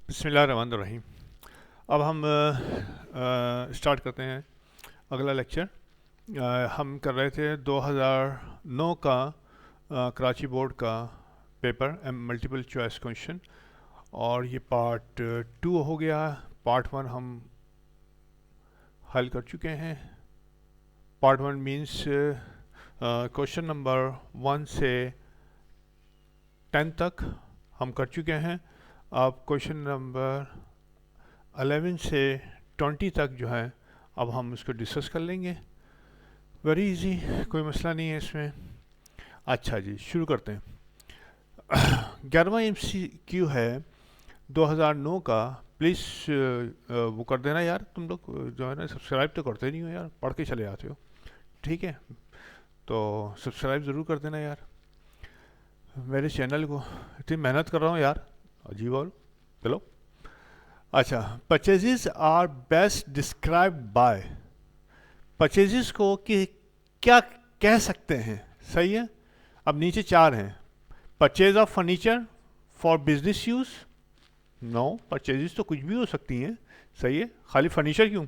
بسم اللہ الرحمن الرحیم. اب ہم اسٹارٹ کرتے ہیں اگلا لیکچر. ہم کر رہے تھے 2009 کا کراچی بورڈ کا پیپر ملٹیپل چوائس کویشچن، اور یہ پارٹ 2 ہو گیا. پارٹ 1 ہم حل کر چکے ہیں. پارٹ 1 مینس کویشچن نمبر 1 سے 10 تک ہم کر چکے ہیں. اب کویشچن نمبر 11 سے 20 تک جو ہے اب ہم اس کو ڈسکس کر لیں گے. ویری ایزی، کوئی مسئلہ نہیں ہے اس میں. اچھا جی، شروع کرتے ہیں. 11واں MCQ ہے 2009 کا. پلیز وہ کر دینا یار، تم لوگ جو ہے نا سبسکرائب تو کرتے نہیں ہو یار، پڑھ کے چلے جاتے ہو. ٹھیک ہے، تو سبسکرائب ضرور کر دینا یار میرے چینل کو. اتنی محنت کر رہا ہوں یار، عجیب. اور چلو اچھا، purchases are best describe by. Purchases کو کیا کہہ سکتے ہیں؟ صحیح ہے. اب نیچے 4 ہیں. Purchase of furniture for business use. No, purchases تو کچھ بھی ہو سکتی ہیں. صحیح ہے، خالی فرنیچر کیوں؟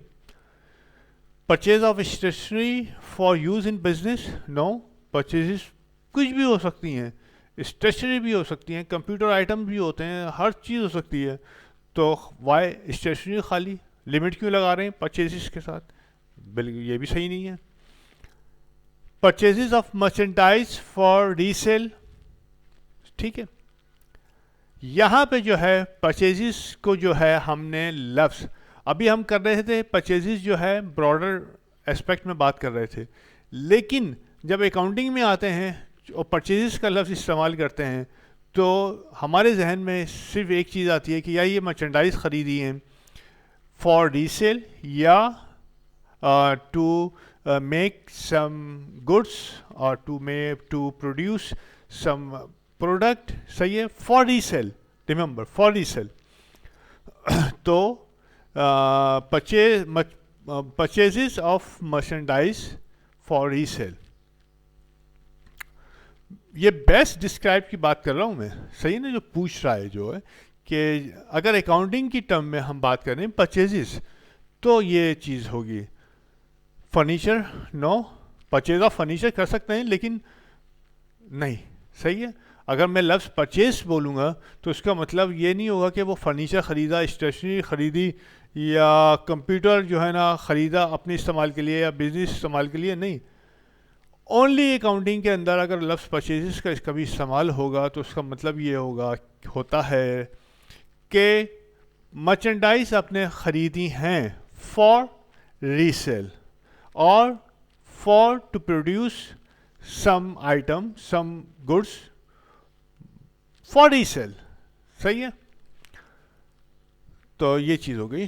Purchase of stationery for use in business. No, purchases کچھ بھی ہو سکتی ہیں. اسٹیشنری بھی ہو سکتی ہیں، کمپیوٹر آئٹم بھی ہوتے ہیں، ہر چیز ہو سکتی ہے. تو وائی اسٹیشنری خالی لمٹ کیوں لگا رہے ہیں پرچیزز کے ساتھ؟ بلکہ یہ بھی صحیح نہیں ہے. Purchases of merchandise for resale. ٹھیک ہے، یہاں پہ جو ہے پرچیزز کو جو ہے ہم نے لفظ ابھی ہم کر رہے تھے. پرچیزز جو ہے براڈر اسپیکٹ میں بات کر رہے تھے، لیکن جب اکاؤنٹنگ میں آتے ہیں اور پرچیزز کا لفظ استعمال کرتے ہیں تو ہمارے ذہن میں صرف ایک چیز آتی ہے کہ یا یہ مرچنڈائز خریدی ہیں فار ریسیل، یا ٹو میک سم گڈس، اور ٹو پروڈیوس سم پروڈکٹ. صحیح ہے، for resale. Remember, for resale. تو purchases of merchandise for resale, یہ بیسٹ ڈسکرائب کی بات کر رہا ہوں میں. صحیح نا، جو پوچھ رہا ہے جو ہے کہ اگر اکاؤنٹنگ کی ٹرم میں ہم بات کریں پرچیزز تو یہ چیز ہوگی. Furniture, no, purchase of furniture کر سکتے ہیں لیکن نہیں. صحیح ہے، اگر میں لفظ پرچیز بولوں گا تو اس کا مطلب یہ نہیں ہوگا کہ وہ فرنیچر خریدا، اسٹیشنری خریدی، یا کمپیوٹر جو ہے نا خریدا اپنے استعمال کے لیے یا بزنس استعمال کے لیے. نہیں، اونلی اکاؤنٹنگ کے اندر اگر لفظ پرچیزز کا کبھی استعمال ہوگا تو اس کا مطلب یہ ہوتا ہے کہ مرچنڈائز آپ نے خریدی ہیں فار ریسیل، اور for to produce some item, some goods for resale. صحیح ہے، تو یہ چیز ہو گئی.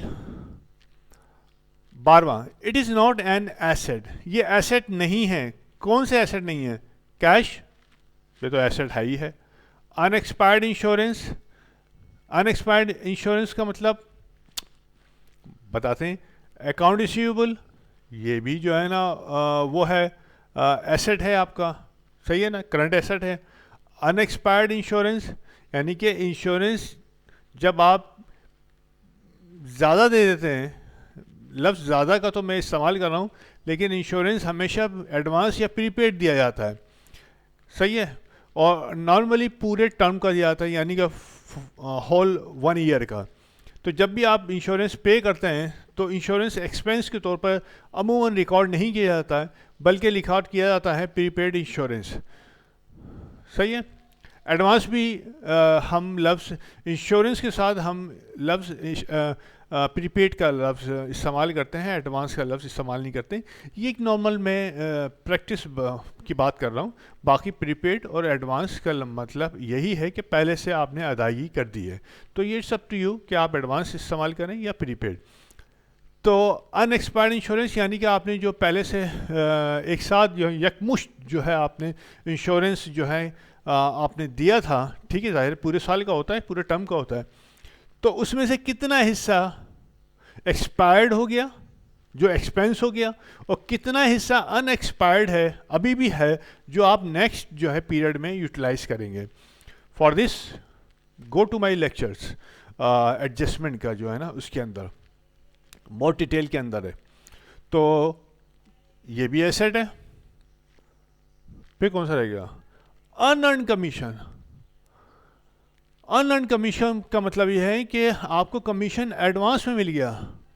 12واں، it is not an asset. یہ ایسٹ نہیں ہے. کون سے ایسٹ نہیں ہے؟ کیش، یہ تو ایسٹ ہے ہی ہے. ان ایکسپائرڈ انشورنس. ان ایکسپائرڈ انشورنس کا مطلب بتاتے ہیں. اکاؤنٹ ریسیویبل، یہ بھی جو ہے نا وہ ہے ایسٹ ہے آپ کا. صحیح ہے نا، کرنٹ ایسٹ ہے. ان ایکسپائرڈ انشورنس یعنی کہ انشورنس جب آپ زیادہ دے دیتے ہیں، لفظ زیادہ کا تو میں استعمال کر رہا ہوں، لیکن انشورنس ہمیشہ ایڈوانس یا پری پیڈ دیا جاتا ہے. صحیح ہے، اور نارملی پورے ٹرم کا دیا جاتا ہے، یعنی کہ ہول 1 ایئر کا. تو جب بھی آپ انشورنس پے کرتے ہیں تو انشورنس ایکسپینس کے طور پر عموماً ریکارڈ نہیں کیا جاتا ہے، بلکہ ریکارڈ کیا جاتا ہے پری پیڈ انشورنس. صحیح ہے. ایڈوانس بھی ہم لفظ انشورنس کے ساتھ ہم لفظ پری پیڈ کا لفظ استعمال کرتے ہیں، ایڈوانس کا لفظ استعمال نہیں کرتے. یہ ایک نارمل میں پریکٹس کی بات کر رہا ہوں. باقی پری پیڈ اور ایڈوانس کا مطلب یہی ہے کہ پہلے سے آپ نے ادائیگی کر دی ہے. تو یہ اٹس اپ ٹو یو کہ آپ ایڈوانس استعمال کریں یا پری پیڈ. تو ان ایکسپائرڈ انشورنس یعنی کہ آپ نے جو پہلے سے ایک ساتھ جو یکمشت جو ہے آپ نے انشورنس جو ہے آپ نے دیا تھا. ٹھیک ہے، ظاہر پورے سال کا ہوتا ہے، پورے ٹرم کا ہوتا ہے. تو اس میں سے کتنا حصہ ایکسپائرڈ ہو گیا جو ایکسپینس ہو گیا، اور کتنا حصہ ان ایکسپائرڈ ہے، ابھی بھی ہے، جو آپ نیکسٹ جو ہے پیریڈ میں یوٹیلائز کریں گے. For this go to my lectures. Adjustment کا جو ہے نا اس کے اندر بہت ڈیٹیل کے اندر ہے. تو یہ بھی ایسٹ ہے. پھر کون سا رہ گیا؟ ان ارنڈ کمیشن. ان ارنڈ کمیشن کا مطلب یہ ہے کہ آپ کو کمیشن ایڈوانس میں مل گیا.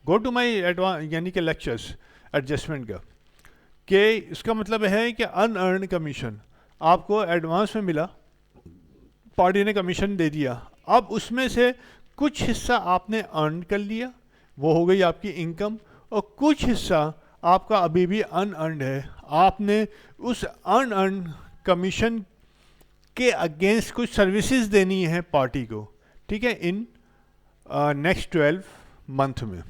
گو ٹو مائی یعنی کہ لیکچرس ایڈجسٹمنٹ کا، کہ اس کا مطلب ہے کہ ان ارنڈ کمیشن آپ کو ایڈوانس میں ملا، پارٹی نے کمیشن دے دیا، اب اس میں سے کچھ حصہ آپ نے ارن کر لیا، وہ ہو گئی آپ کی انکم، اور کچھ حصہ آپ کا ابھی بھی ان ارنڈ ہے. آپ نے اس ان ارنڈ کمیشن کے اگینسٹ کچھ سروسز دینی ہے پارٹی کو، ٹھیک ہے، ان نیکسٹ 12 منتھ میں.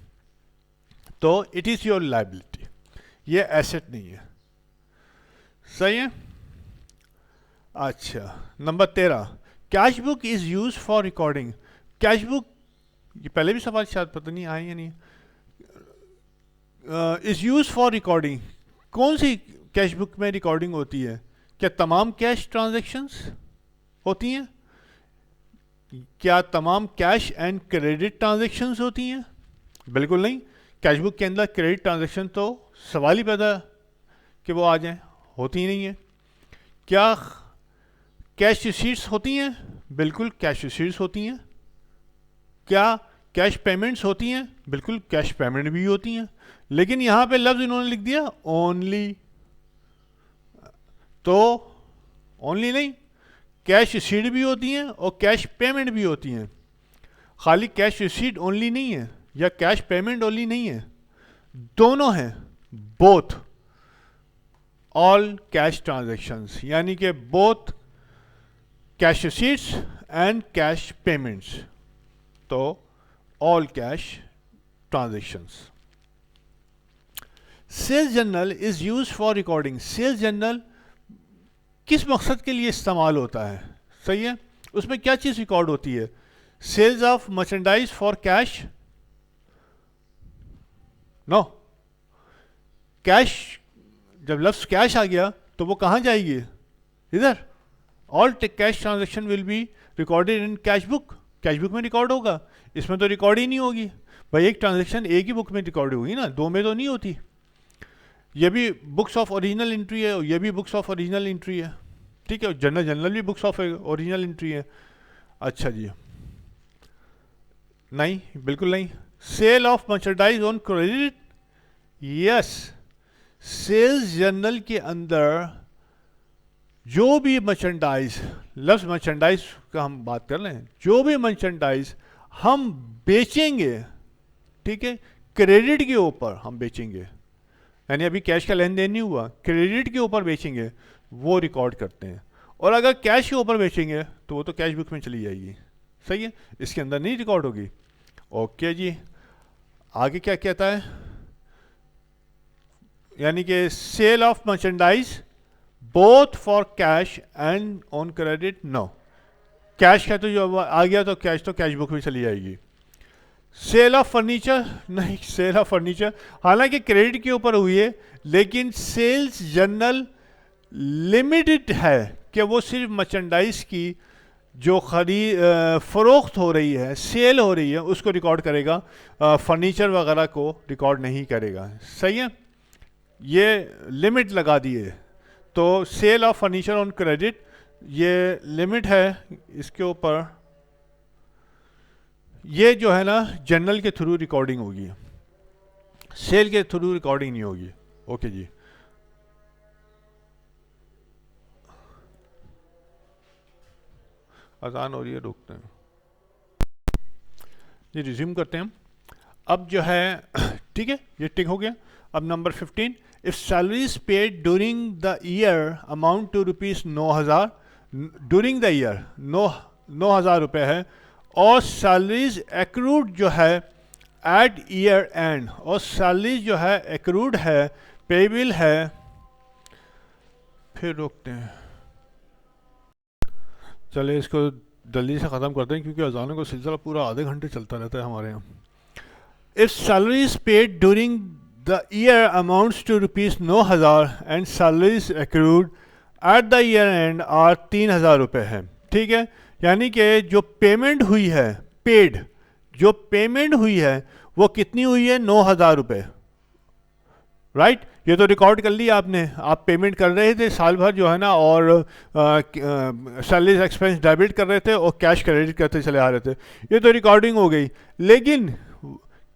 تو اٹ از یور لائبلٹی، یہ ایسٹ نہیں ہے. صحیح ہے. اچھا، number 13 cash book is used for recording. Cash book, یہ پہلے بھی سوال شاید پتہ نہیں آئے یا نہیں. از یوز فار ریکارڈنگ. کون سی کیش بک میں ریکارڈنگ ہوتی ہے؟ کیا تمام کیش ٹرانزیکشنز ہوتی ہیں؟ کیا تمام کیش اینڈ کریڈٹ ٹرانزیکشنز ہوتی ہیں؟ بالکل نہیں. کیش بک کے اندر کریڈٹ ٹرانزیکشن تو سوال ہی پیدا کہ وہ آ جائیں، ہوتی ہی نہیں ہے. کیا کیش ریسیٹس ہوتی ہیں؟ بالکل کیش ریسیٹس ہوتی ہیں. کیا کیش پیمنٹس ہوتی ہیں؟ بالکل کیش پیمنٹ بھی ہوتی ہیں. لیکن یہاں پہ لفظ انہوں نے لکھ دیا اونلی. تو اونلی نہیں، کیش ریسیٹ بھی ہوتی ہیں اور کیش پیمنٹ بھی ہوتی ہیں. خالی کیش ریسیٹ اونلی نہیں ہے یا کیش پیمنٹ اونلی نہیں ہے، دونوں ہیں. بوتھ آل کیش ٹرانزیکشنز، یعنی کہ both cash receipts and cash payments. تو all cash transactions. Sales journal is used for recording. Sales journal کس مقصد کے لیے استعمال ہوتا ہے؟ صحیح ہے. اس میں کیا چیز ریکارڈ ہوتی ہے؟ Sales of merchandise for cash? No. Cash, جب لفظ کیش آ گیا تو وہ کہاں جائے گی؟ ادھر. All cash transaction will be recorded in cash book. Cash book میں ریکارڈ ہوگا، اس میں تو ریکارڈ ہی نہیں ہوگی. بھائی ایک ٹرانزیکشن ایک ہی بک میں ریکارڈ ہوگی نا، دو میں تو نہیں ہوتی. یہ بھی بکس آف اوریجنل انٹری ہے اور یہ بھی بکس آف اوریجنل انٹری ہے، ٹھیک ہے. جنرل بھی بکس آف اوریجنل انٹری ہے. اچھا جی، نہیں بالکل نہیں. Sale of merchandise on credit? Yes. Sales journal کے اندر جو بھی مرچنڈائز، لفظ مرچنڈائز کا ہم بات کر رہے ہیں، جو بھی مرچنڈائز ہم بیچیں گے، ٹھیک ہے، کریڈٹ کے اوپر ہم بیچیں گے، یعنی ابھی کیش کا لین دین نہیں ہوا، کریڈٹ کے اوپر بیچیں گے، وہ ریکارڈ کرتے ہیں. اور اگر کیش کے اوپر بیچیں گے تو وہ تو کیش بک میں چلی جائے گی. صحیح ہے، اس کے اندر نہیں ریکارڈ ہوگی. اوکے جی، آگے کیا کہتا ہے؟ یعنی کہ sale of merchandise both for cash and on credit? No. Cash کا تو جو آ گیا تو کیش بک میں چلی جائے گی. Sale of furniture? نہیں. سیل آف فرنیچر حالانکہ کریڈٹ کے اوپر ہوئی ہے، لیکن سیلز جرنل لمیٹڈ ہے کہ وہ صرف مرچنڈائز کی جو فروخت ہو رہی ہے، سیل ہو رہی ہے، اس کو ریکارڈ کرے گا، فرنیچر وغیرہ کو ریکارڈ نہیں کرے گا. صحیح ہے، یہ لمٹ لگا دیے. تو sale of furniture on credit یہ لمٹ ہے اس کے اوپر. یہ جو ہے نا جرنل کے تھرو ریکارڈنگ ہوگی، سیل کے تھرو ریکارڈنگ نہیں ہوگی. اوکے جی، اذان ہو رہی ہے، روکتے ہیں جی، ریزیوم کرتے ہیں. اب جو ہے ٹھیک ہے، یہ ٹک ہو گیا. اب number 15، if salaries paid during the year amount to rupees 9,000 during the year 9,000 روپے ہے، اور سیلریز ایکروڈ جو ہے ایٹ ایئر اینڈ، اور سیلریز جو ہے ایکروڈ ہے، پیبل ہے. پھر روکتے ہیں، چلے اس کو جلدی سے ختم کرتے ہیں کیونکہ اذانوں کا سلسلہ پورا آدھے گھنٹے چلتا رہتا ہے ہمارے یہاں. if salaries paid during the year amounts to rupees 9,000 and salaries accrued at the year end are 3,000 روپے ہیں. ٹھیک ہے، یعنی کہ جو پیمنٹ ہوئی ہے، پیڈ جو پیمنٹ ہوئی ہے وہ کتنی ہوئی ہے؟ 9,000 روپے. رائٹ, یہ تو ریکارڈ کر لیا آپ نے, آپ پیمنٹ کر رہے تھے سال بھر جو ہے نا, اور سیلریز ایکسپینس ڈیبٹ کر رہے تھے اور کیش کریڈٹ کرتے چلے آ رہے تھے, یہ تو ریکارڈنگ ہو گئی. لیکن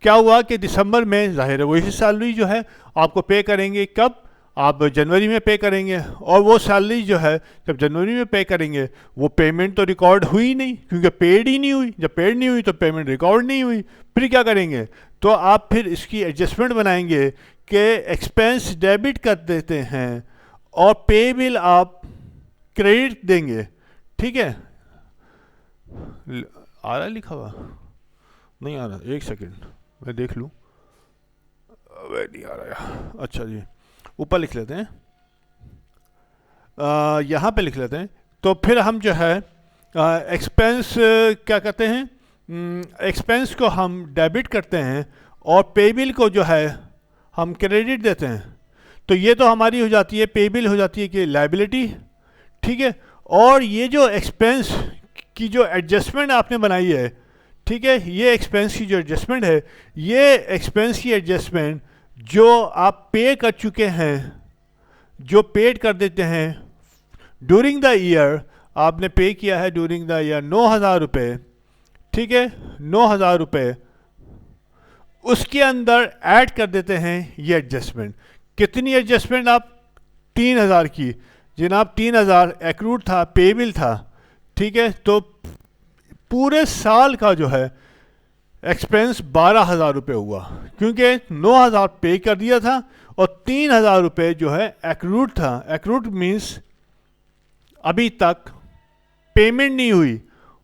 کیا ہوا کہ دسمبر میں ظاہر ہے وہی سیلری جو ہے آپ کو پے کریں گے. کب؟ آپ جنوری میں پے کریں گے, اور وہ سیلری جو ہے جب جنوری میں پے کریں گے وہ پیمنٹ تو ریکارڈ ہوئی نہیں, کیونکہ پیڈ ہی نہیں ہوئی. جب پیڈ نہیں ہوئی تو پیمنٹ ریکارڈ نہیں ہوئی. پھر کیا کریں گے؟ تو آپ پھر اس کی ایڈجسٹمنٹ بنائیں گے کہ ایکسپینس ڈیبٹ کر دیتے ہیں اور پے بل آپ کریڈٹ دیں گے. ٹھیک ہے, آ رہا ہے لکھا ہوا؟ نہیں آ رہا, ایک سیکنڈ میں دیکھ لوں. نہیں آ رہا. اچھا جی, اوپر لکھ لیتے ہیں, یہاں پہ لکھ لیتے ہیں. تو پھر ہم جو ہے ایکسپینس کیا کرتے ہیں, ایکسپینس کو ہم ڈیبٹ کرتے ہیں اور پے بل کو جو ہے ہم کریڈٹ دیتے ہیں. تو یہ تو ہماری ہو جاتی ہے, پے بل ہو جاتی ہے کہ لائبلٹی. ٹھیک ہے, اور یہ جو ایکسپینس کی جو ایڈجسٹمنٹ آپ نے بنائی ہے, ٹھیک ہے, یہ ایکسپینس کی جو ایڈجسٹمنٹ ہے, یہ ایکسپینس کی ایڈجسٹمنٹ جو آپ پے کر چکے ہیں, جو پیڈ کر دیتے ہیں ڈیورنگ دا ایئر, آپ نے پے کیا ہے ڈیورنگ دا ایئر 9,000 روپے. ٹھیک ہے, 9,000 روپے, اس کے اندر ایڈ کر دیتے ہیں یہ ایڈجسٹمنٹ. کتنی ایڈجسٹمنٹ آپ؟ 3,000 کی. جناب 3,000 ایکروڈ تھا, پے بل تھا. ٹھیک ہے, تو پورے سال کا جو ہے ایکسپینس 12,000 روپے ہوا, کیونکہ 9,000 پے کر دیا تھا اور 3,000 روپے جو ہے ایکروڈ تھا. ایکروڈ مینس ابھی تک پیمنٹ نہیں ہوئی,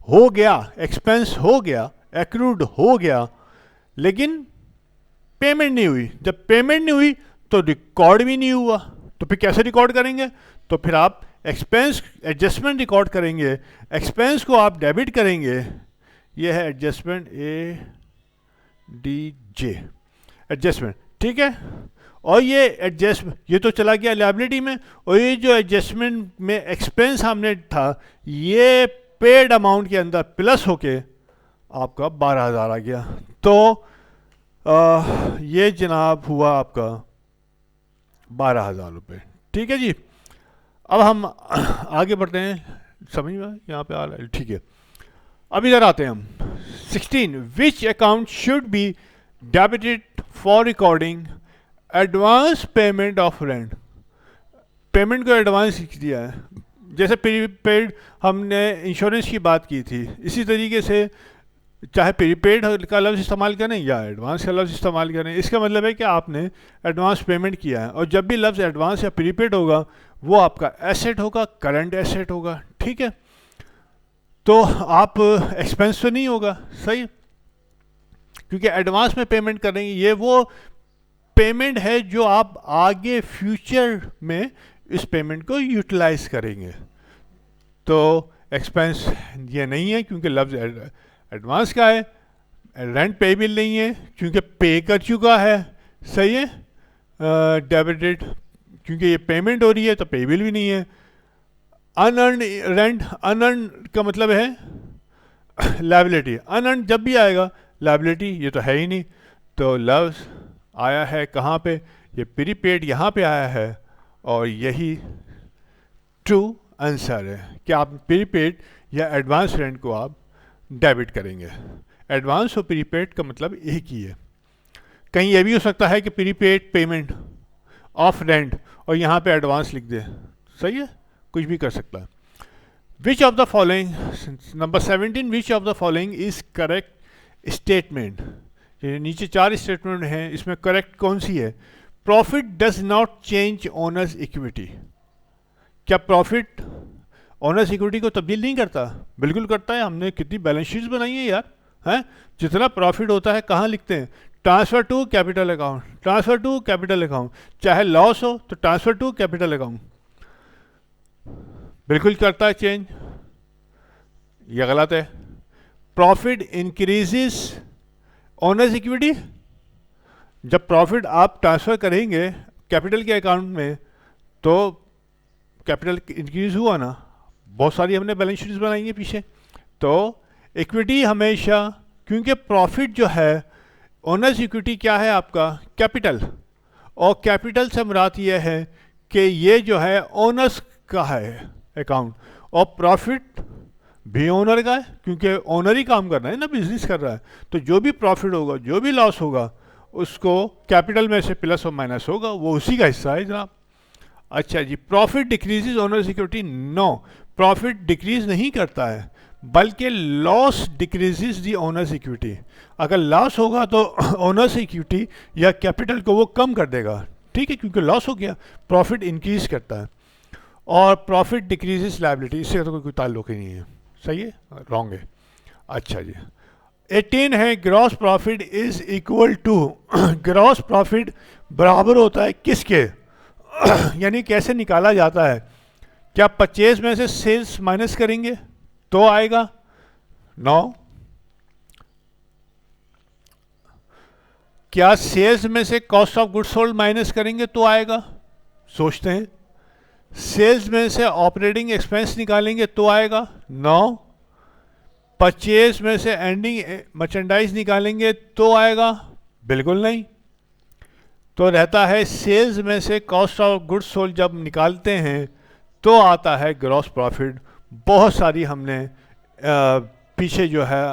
ہو گیا ایکسپینس, ہو گیا ایکروڈ, ہو گیا, لیکن پیمنٹ نہیں ہوئی. جب پیمنٹ نہیں ہوئی تو ریکارڈ بھی نہیں ہوا. تو پھر کیسے ریکارڈ کریں گے؟ تو پھر آپ ایکسپینس ایڈجسٹمنٹ ریکارڈ کریں گے, ایکسپینس کو آپ ڈیبٹ کریں گے. یہ ہے ایڈجسٹمنٹ ADJ ایڈجسٹمنٹ. ٹھیک ہے, اور یہ یہ تو چلا گیا لائبلٹی میں, اور یہ جو ایڈجسٹمنٹ میں ایکسپینس ہم نے تھا یہ پیڈ اماؤنٹ کے اندر پلس ہو کے آپ کا 12,000 آ گیا. تو یہ جناب ہوا آپ کا 12,000 روپے. ٹھیک ہے جی, اب ہم آگے بڑھتے ہیں. سمجھ میں یہاں پہ آ رہا ہے؟ ٹھیک ہے, اب ادھر آتے ہیں ہم. 16 which account should be debited for recording advance payment of rent. Payment کو ایڈوانس دیا ہے, جیسے پری پیڈ ہم نے انشورنس کی بات کی تھی, اسی طریقے سے چاہے پری پیڈ کا لفظ استعمال کریں یا ایڈوانس کا لفظ استعمال کریں, اس کا مطلب ہے کہ آپ نے ایڈوانس پیمنٹ کیا ہے, اور جب بھی لفظ ایڈوانس یا پری پیڈ ہوگا وہ آپ کا ایسیٹ ہوگا, کرنٹ ایسیٹ ہوگا. ٹھیک ہے, تو آپ ایکسپینس تو نہیں ہوگا, صحیح, کیونکہ ایڈوانس میں پیمنٹ کریں گے. یہ وہ پیمنٹ ہے جو آپ آگے فیوچر میں اس پیمنٹ کو یوٹیلائز کریں گے. تو ایکسپینس یہ نہیں ہے کیونکہ لفظ ایڈوانس کا ہے. رینٹ پے بل نہیں ہے کیونکہ پے کر چکا ہے, صحیح ہے. ڈیبٹڈ کیونکہ یہ پیمنٹ ہو رہی ہے تو پے بل بھی نہیں ہے. انرنڈ رینٹ, انرنڈ کا مطلب ہے لائبلٹی. انرنڈ جب بھی آئے گا لائبلٹی, یہ تو ہے ہی نہیں. تو لفظ آیا ہے کہاں پہ؟ یہ پری پیڈ یہاں پہ آیا ہے, اور یہی ٹرو آنسر ہے کہ آپ پری پیڈ یا ایڈوانس رینٹ کو آپ ڈیبٹ کریں گے. ایڈوانس اور پری پیڈ کا مطلب ایک ہی ہے. کہیں یہ بھی ہو سکتا ہے کہ پری پیڈ پیمنٹ آف رینٹ اور یہاں پہ ایڈوانس لکھ دے, صحیح ہے, کچھ بھی کر سکتا ہے. وچ of the following, number 17, which of the following is correct statement. نیچے 4 اسٹیٹمنٹ ہیں, اس میں کریکٹ کون سی ہے؟ Profit does not change owner's equity. کیا پروفٹ اونرز ایکویٹی کو تبدیل نہیں کرتا؟ بالکل کرتا ہے. ہم نے کتنی بیلنس شیٹس بنائی ہیں یار, ہیں, جتنا پروفٹ ہوتا ہے کہاں لکھتے ہیں؟ Transfer to capital account, transfer to capital account. چاہے لاس ہو تو ٹرانسفر ٹو کیپٹل اکاؤنٹ. بالکل کرتا ہے چینج, یہ غلط ہے. Profit increases owner's equity. جب پروفٹ آپ ٹرانسفر کریں گے کیپٹل کے اکاؤنٹ میں تو کیپٹل انکریز ہوا نا. بہت ساری ہم نے بیلنس شیٹس بنائی ہیں پیچھے. تو ایکویٹی ہمیشہ کیونکہ پروفٹ جو ہے اونرز ایکویٹی کیا ہے آپ کا کیپٹل، اور کیپٹل سے مراد یہ ہے کہ یہ جو ہے اونرز کا ہے اکاؤنٹ، اور پروفٹ بھی اونر کا ہے کیونکہ اونر ہی کام کر رہا ہے نا، بزنس کر رہا ہے، تو جو بھی پروفٹ ہوگا جو بھی لاس ہوگا اس کو کیپٹل میں سے پلس اور مائنس ہوگا، وہ اسی کا حصہ ہے جناب. اچھا جی، پروفٹ ڈکریزز اونر سیکورٹی؟ نو، پروفٹ ڈکریز نہیں کرتا ہے بلکہ لاس ڈکریزز دی اونر سیکورٹی. اگر لاس ہوگا تو اونر سیکورٹی یا کیپٹل کو وہ کم کر دے گا، ٹھیک ہے، کیونکہ لاس ہو گیا. پروفٹ انکریز کرتا ہے، اور پروفٹ ڈکریزز لائبلٹی، اس سے تو کوئی تعلق ہی نہیں ہے. صحیح ہے؟ رانگ ہے. اچھا جی، 18 ہے gross profit is equal to, gross profit برابر ہوتا ہے کس کے؟ یعنی کیسے نکالا جاتا ہے؟ کیا پرچیز میں سے سیلز مائنس کریں گے تو آئے گا؟ نو. کیا سیلز میں سے cost of good sold minus کریں گے تو آئے گا؟ سوچتے ہیں. سیلز میں سے آپریٹنگ ایکسپینس نکالیں گے تو آئے گا؟ نو. پرچیز میں سے اینڈنگ مرچنڈائز نکالیں گے تو آئے گا؟ بالکل نہیں. تو رہتا ہے سیلز میں سے کاسٹ آف گڈ سولڈ جب نکالتے ہیں تو آتا ہے گراس پروفٹ. بہت ساری ہم نے پیچھے جو ہے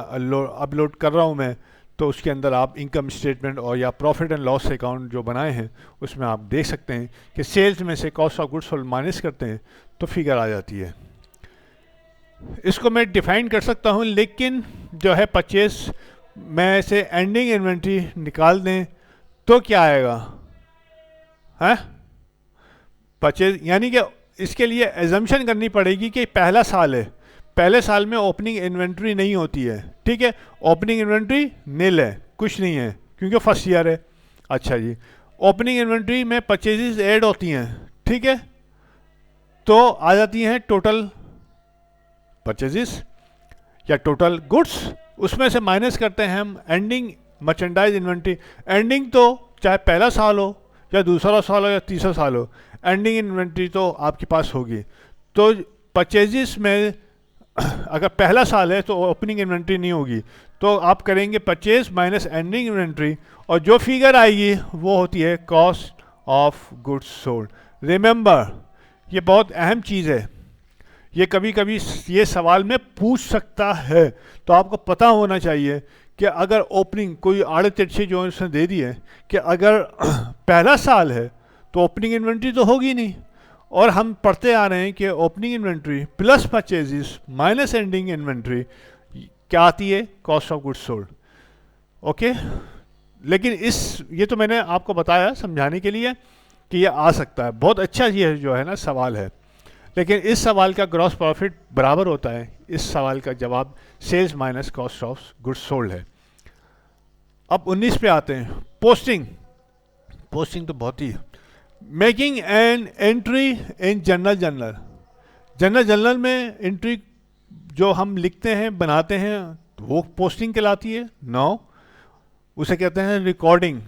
اپلوڈ کر رہا ہوں میں، تو اس کے اندر آپ انکم اسٹیٹمنٹ اور یا پروفٹ اینڈ لاس اکاؤنٹ جو بنائے ہیں اس میں آپ دیکھ سکتے ہیں کہ سیلز میں سے cost of good sold minus کرتے ہیں تو فگر آ جاتی ہے. اس کو میں ڈیفائن کر سکتا ہوں، لیکن جو ہے پرچیز میں سے اینڈنگ انوینٹری نکال دیں تو کیا آئے گا؟ پرچیز، یعنی کہ اس کے لیے ایزمپشن کرنی پڑے گی کہ پہلا سال ہے، پہلے سال میں اوپننگ انوینٹری نہیں ہوتی ہے، ٹھیک ہے، اوپننگ انوینٹری نیل ہے، کچھ نہیں ہے کیونکہ فرسٹ ایئر ہے. اچھا جی، اوپننگ انوینٹری میں پرچیزز ایڈ ہوتی ہیں، ٹھیک ہے، تو آ جاتی ہیں ٹوٹل پرچیزز یا ٹوٹل گڈس، اس میں سے مائنس کرتے ہیں ہم اینڈنگ مرچنڈائز انوینٹری. اینڈنگ تو چاہے پہلا سال ہو یا دوسرا سال ہو یا تیسرا سال ہو، اینڈنگ انوینٹری تو آپ کے پاس ہوگی. تو پرچیزز میں اگر پہلا سال ہے تو اوپننگ انوینٹری نہیں ہوگی، تو آپ کریں گے پرچیز مائنس اینڈنگ انوینٹری، اور جو فگر آئے گی وہ ہوتی ہے cost of good sold. Remember, یہ بہت اہم چیز ہے، یہ کبھی کبھی یہ سوال میں پوچھ سکتا ہے، تو آپ کو پتہ ہونا چاہیے کہ اگر اوپننگ کوئی آڑے ترچھے جو اس نے دے دی ہے کہ اگر پہلا سال ہے تو اوپننگ انوینٹری تو ہوگی نہیں، اور ہم پڑھتے آ رہے ہیں کہ opening inventory plus purchases minus ending inventory کیا آتی ہے؟ Cost of good sold. Okay, لیکن یہ تو میں نے آپ کو بتایا سمجھانے کے لیے کہ یہ آ سکتا ہے. بہت اچھا یہ جو ہے نا سوال ہے، لیکن اس سوال کا گراس پروفٹ برابر ہوتا ہے، اس سوال کا جواب sales minus cost of good sold ہے. اب 19 پہ آتے ہیں، پوسٹنگ. پوسٹنگ تو بہت ہی making an entry in journal میں انٹری جو ہم لکھتے ہیں بناتے ہیں وہ پوسٹنگ کہلاتی ہے؟ نو، اسے کہتے ہیں ریکارڈنگ.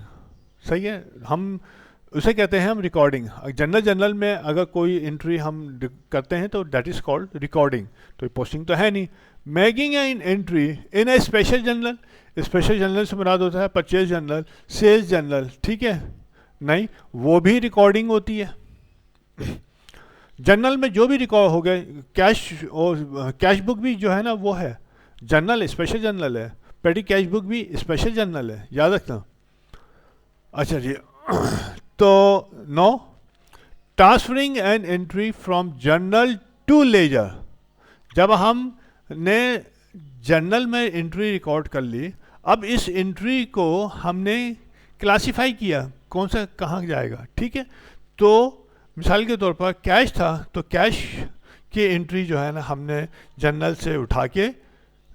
صحیح ہے، ہم اسے کہتے ہیں ہم ریکارڈنگ. جنرل میں اگر کوئی انٹری ہم کرتے ہیں تو دیٹ از کالڈ ریکارڈنگ، تو پوسٹنگ تو ہے نہیں. Making an entry in a special journal, special journal سے مراد ہوتا ہے پرچیز جرنل، سیلز جرنل، ٹھیک ہے، نہیں وہ بھی ریکارڈنگ ہوتی ہے. جرنل میں جو بھی ریکارڈ ہو گئے، کیش بک بھی جو ہے نا وہ ہے جرنل، اسپیشل جرنل ہے. پیٹی کیش بک بھی اسپیشل جرنل ہے، یاد رکھنا. اچھا جی، تو نو، transferring an entry from journal to ledger. جب ہم نے جرنل میں انٹری ریکارڈ کر لی، اب اس انٹری کو ہم نے کلاسیفائی کیا کون سا کہاں جائے گا، ٹھیک ہے. تو مثال کے طور پر کیش تھا تو کیش کی انٹری جو ہے نا ہم نے جرنل سے اٹھا کے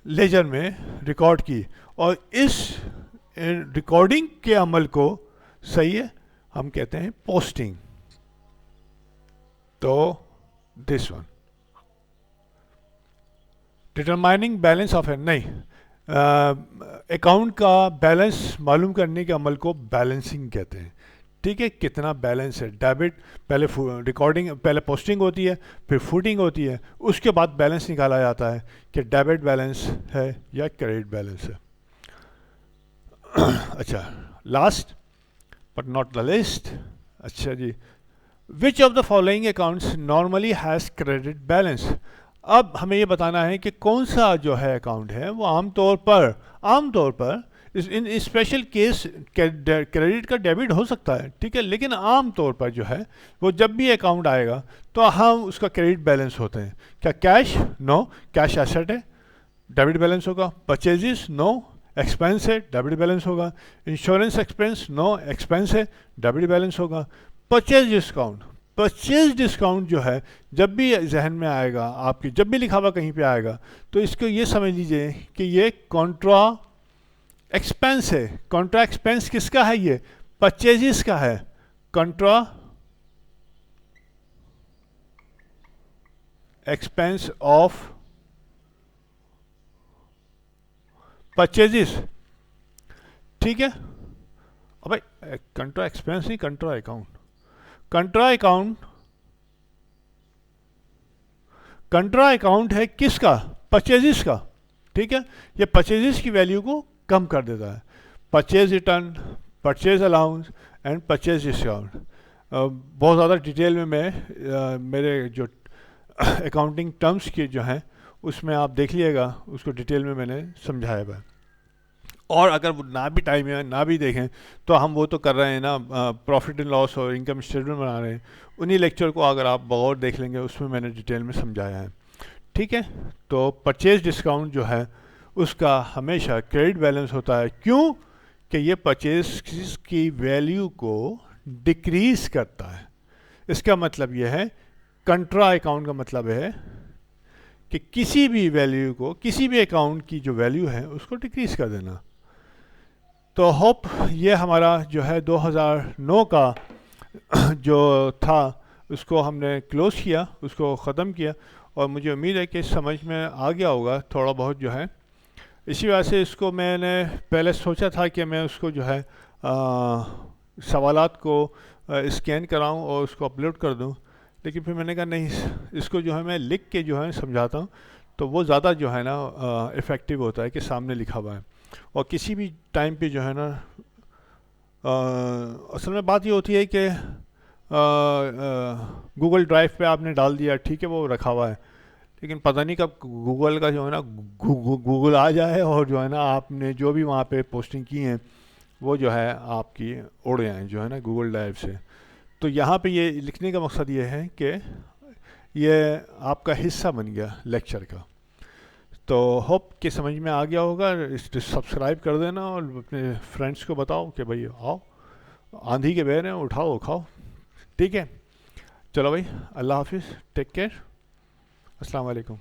لیجر میں ریکارڈ کی، اور اس ریکارڈنگ کے عمل کو صحیح ہے ہم کہتے ہیں پوسٹنگ. تو دس ون ڈٹرمائننگ بیلنس آف نہیں، اکاؤنٹ کا بیلنس معلوم کرنے کے عمل کو بیلنسنگ کہتے ہیں، ٹھیک ہے. کتنا بیلنس ہے، ڈیبٹ پہلے ریکارڈنگ پہلے پوسٹنگ ہوتی ہے، پھر فوٹنگ ہوتی ہے، اس کے بعد بیلنس نکالا جاتا ہے کہ ڈیبٹ بیلنس ہے یا کریڈٹ بیلنس ہے. اچھا last but not the least. اچھا جی, which of the following accounts normally has credit balance. اب ہمیں یہ بتانا ہے کہ کون سا جو ہے اکاؤنٹ ہے وہ عام طور پر ان اسپیشل کیس کریڈٹ کا ڈیبٹ ہو سکتا ہے, ٹھیک ہے, لیکن عام طور پر جو ہے وہ جب بھی اکاؤنٹ آئے گا تو ہم اس کا کریڈٹ بیلنس ہوتے ہیں. کیا کیش؟ نو, کیش ایسٹ ہے, ڈیبٹ بیلنس ہوگا. پرچیزز؟ نو, ایکسپینس ہے, ڈیبٹ بیلنس ہوگا. Insurance expense? نو, ایکسپینس ہے, ڈیبٹ بیلنس ہوگا. پرچیز ڈسکاؤنٹ جو ہے جب بھی ذہن میں آئے گا آپ کی, جب بھی لکھا ہوا کہیں پہ آئے گا تو اس کو یہ سمجھ لیجئے کہ یہ کنٹرا ایکسپینس ہے. کنٹرا ایکسپینس کس کا ہے؟ یہ پرچیزز کا ہے. کنٹرا ایکسپینس آف پرچیزز, ٹھیک ہے. اب کنٹرا ایکسپینس نہیں, کنٹرا اکاؤنٹ. کنٹرا اکاؤنٹ ہے کس کا؟ پرچیزز کا, ٹھیک ہے. یہ پرچیزز کی ویلیو کو کم کر دیتا ہے. Purchase return, purchase allowance and purchase discount. بہت زیادہ ڈیٹیل میں میرے جو اکاؤنٹنگ ٹرمز کے جو ہیں اس میں آپ دیکھ لیے گا, اس کو ڈیٹیل میں نے سمجھایا ہوا ہے. اور اگر وہ نہ بھی ٹائم ہے نہ بھی دیکھیں تو ہم وہ تو کر رہے ہیں نا, پروفٹ اینڈ لاس اور انکم اسٹیٹمنٹ بنا رہے ہیں, انہی لیکچر کو اگر آپ بغور دیکھ لیں گے اس میں نے ڈیٹیل میں سمجھایا ہے, ٹھیک ہے. تو پرچیز ڈسکاؤنٹ جو ہے اس کا ہمیشہ کریڈٹ بیلنس ہوتا ہے. کیوں کہ یہ پرچیز کی ویلیو کو ڈکریز کرتا ہے. اس کا مطلب یہ ہے, کنٹرا اکاؤنٹ کا مطلب ہے کہ کسی بھی ویلیو کو, کسی بھی اکاؤنٹ کی جو ویلیو ہے اس کو ڈکریز کر دینا. تو ہوپ یہ ہمارا جو ہے 2009 کا جو تھا اس کو ہم نے کلوز کیا, اس کو ختم کیا, اور مجھے امید ہے کہ سمجھ میں آ گیا ہوگا تھوڑا بہت جو ہے. اسی وجہ سے اس کو میں نے پہلے سوچا تھا کہ میں اس کو جو ہے سوالات کو اسکین کراؤں اور اس کو اپلوڈ کر دوں, لیکن پھر میں نے کہا نہیں, اس کو جو ہے میں لکھ کے جو ہے سمجھاتا ہوں تو وہ زیادہ جو ہے نا افیکٹو ہوتا ہے کہ سامنے لکھا ہوا ہے. اور کسی بھی ٹائم پہ جو ہے نا اصل میں بات یہ ہوتی ہے کہ گوگل ڈرائیو پہ آپ نے ڈال دیا, ٹھیک ہے, وہ رکھا ہوا ہے, لیکن پتہ نہیں کب گوگل کا جو ہے نا گوگل آ جائے اور جو ہے نا آپ نے جو بھی وہاں پہ پوسٹنگ کی ہیں وہ جو ہے آپ کی اڑ جائیں جو ہے نا گوگل ڈرائیو سے. تو یہاں پہ یہ لکھنے کا مقصد یہ ہے کہ یہ آپ کا حصہ بن گیا لیکچر کا. تو ہوپ کہ سمجھ میں آ گیا ہوگا. سبسکرائب کر دینا اور اپنے فرینڈس کو بتاؤ کہ بھائی آؤ, آندھی کے بیر ہیں, اٹھاؤ کھاؤ, ٹھیک ہے. چلو بھائی, اللہ حافظ, ٹیک کیئر, السلام علیکم.